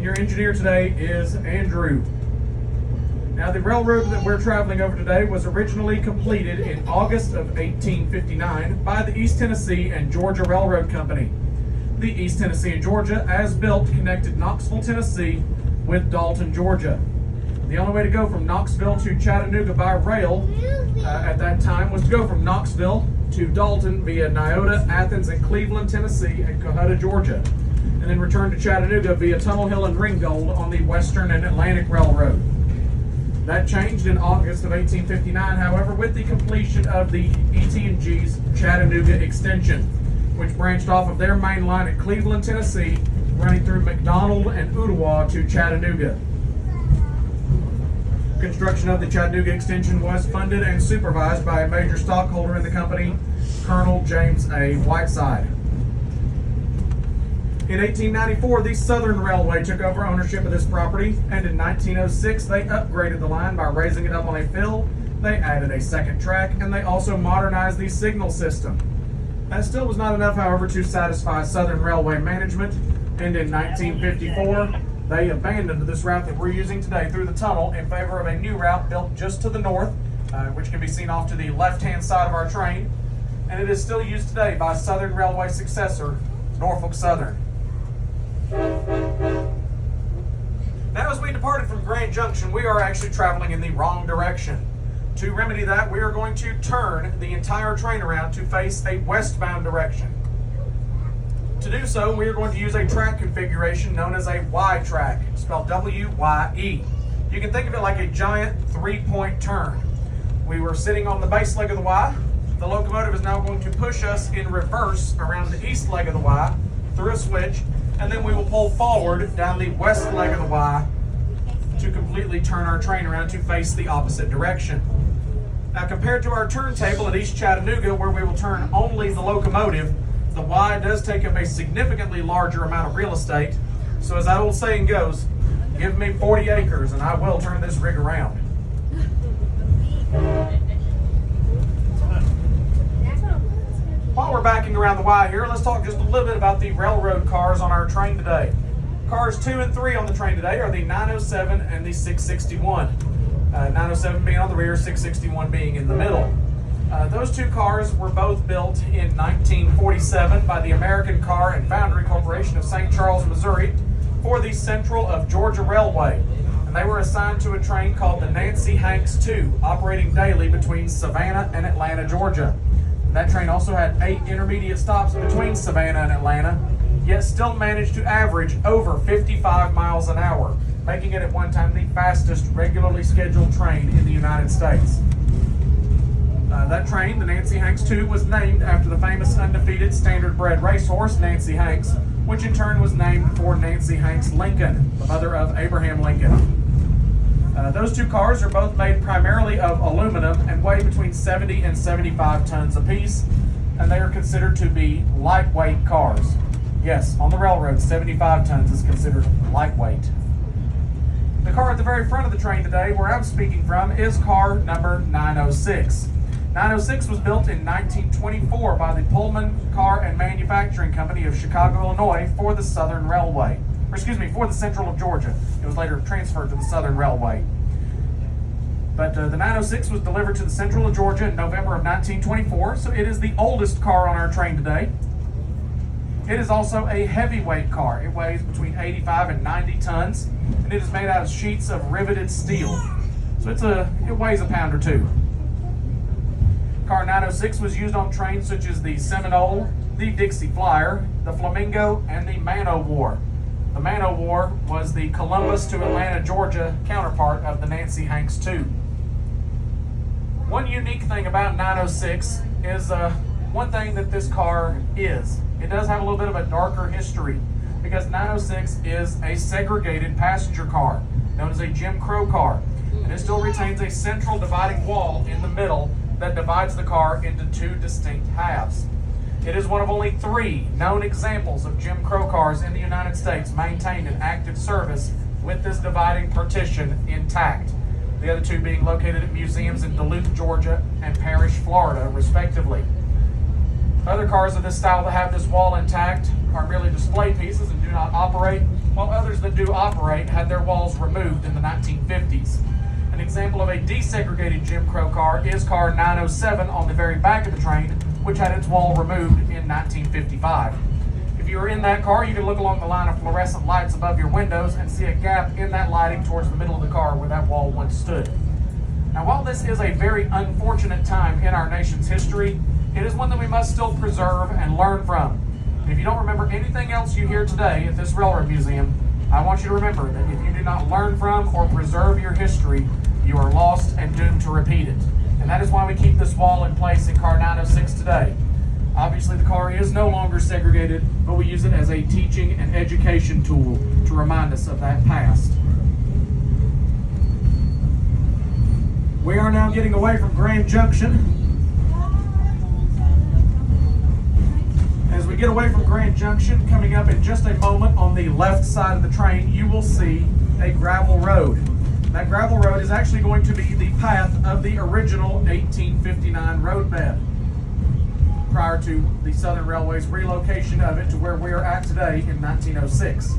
your engineer today is Andrew. Now, the railroad that we're traveling over today was originally completed in August of 1859 by the East Tennessee and Georgia Railroad Company. The East Tennessee and Georgia, as built, connected Knoxville, Tennessee with Dalton, Georgia. The only way to go from Knoxville to Chattanooga by rail at that time was to go from Knoxville to Dalton via Nyota, Athens, and Cleveland, Tennessee, and Cohutta, Georgia, and then return to Chattanooga via Tunnel Hill and Ringgold on the Western and Atlantic Railroad. That changed in August of 1859, however, with the completion of the ET&G's Chattanooga extension, which branched off of their main line at Cleveland, Tennessee, running through McDonald and Ottawa to Chattanooga. Construction of the Chattanooga extension was funded and supervised by a major stockholder in the company, Colonel James A. Whiteside. In 1894, the Southern Railway took over ownership of this property, and in 1906, they upgraded the line by raising it up on a fill. They added a second track, and they also modernized the signal system. That still was not enough, however, to satisfy Southern Railway management, and in 1954, they abandoned this route that we're using today through the tunnel in favor of a new route built just to the north, which can be seen off to the left-hand side of our train, and it is still used today by Southern Railway successor, Norfolk Southern. Now, as we departed from Grand Junction, we are actually traveling in the wrong direction. To remedy that, we are going to turn the entire train around to face a westbound direction. To do so, we are going to use a track configuration known as a Y track, spelled W-Y-E. You can think of it like a giant three-point turn. We were sitting on the base leg of the Y. The locomotive is now going to push us in reverse around the east leg of the Y through a switch, and then we will pull forward down the west leg of the Y to completely turn our train around to face the opposite direction. Now, compared to our turntable at East Chattanooga, where we will turn only the locomotive, the Y does take up a significantly larger amount of real estate. So as that old saying goes, give me 40 acres and I will turn this rig around. While we're backing around the Y here, let's talk just a little bit about the railroad cars on our train today. Cars 2 and 3 on the train today are the 907 and the 661. 907 being on the rear, 661 being in the middle. Those two cars were both built in 1947 by the American Car and Foundry Corporation of St. Charles, Missouri for the Central of Georgia Railway. And they were assigned to a train called the Nancy Hanks II, operating daily between Savannah and Atlanta, Georgia. And that train also had 8 intermediate stops between Savannah and Atlanta, yet still managed to average over 55 miles an hour, making it at one time the fastest regularly scheduled train in the United States. That train, the Nancy Hanks II, was named after the famous undefeated standard-bred racehorse, Nancy Hanks, which in turn was named for Nancy Hanks Lincoln, the mother of Abraham Lincoln. Those two cars are both made primarily of aluminum and weigh between 70 and 75 tons apiece, and they are considered to be lightweight cars. Yes, on the railroad, 75 tons is considered lightweight. The car at the very front of the train today, where I'm speaking from, is car number 906. 906 was built in 1924 by the Pullman Car and Manufacturing Company of Chicago, Illinois for the Southern Railway. For the Central of Georgia. It was later transferred to the Southern Railway. But the 906 was delivered to the Central of Georgia in November of 1924, so it is the oldest car on our train today. It is also a heavyweight car. It weighs between 85 and 90 tons, and it is made out of sheets of riveted steel. So it weighs a pound or two. Car 906 was used on trains such as the Seminole, the Dixie Flyer, the Flamingo, and the Man-O-War. The Man-O-War was the Columbus to Atlanta, Georgia counterpart of the Nancy Hanks II. One unique thing about 906 is one thing that this car is. It does have a little bit of a darker history because 906 is a segregated passenger car known as a Jim Crow car. And it still retains a central dividing wall in the middle that divides the car into 2 distinct halves. It is one of only 3 known examples of Jim Crow cars in the United States maintained in active service with this dividing partition intact. The other 2 being located at museums in Duluth, Georgia and Parrish, Florida, respectively. Other cars of this style that have this wall intact are merely display pieces and do not operate, while others that do operate had their walls removed in the 1950s. An example of a desegregated Jim Crow car is car 907 on the very back of the train, which had its wall removed in 1955. If you are in that car, you can look along the line of fluorescent lights above your windows and see a gap in that lighting towards the middle of the car where that wall once stood. Now, while this is a very unfortunate time in our nation's history, it is one that we must still preserve and learn from. And if you don't remember anything else you hear today at this Railroad Museum, I want you to remember that if you do not learn from or preserve your history, you are lost and doomed to repeat it. And that is why we keep this wall in place in car 906 today. Obviously, the car is no longer segregated, but we use it as a teaching and education tool to remind us of that past. We are now getting away from Grand Junction. As we get away from Grand Junction, coming up in just a moment on the left side of the train, you will see a gravel road. That gravel road is actually going to be the path of the original 1859 roadbed prior to the Southern Railway's relocation of it to where we are at today in 1906.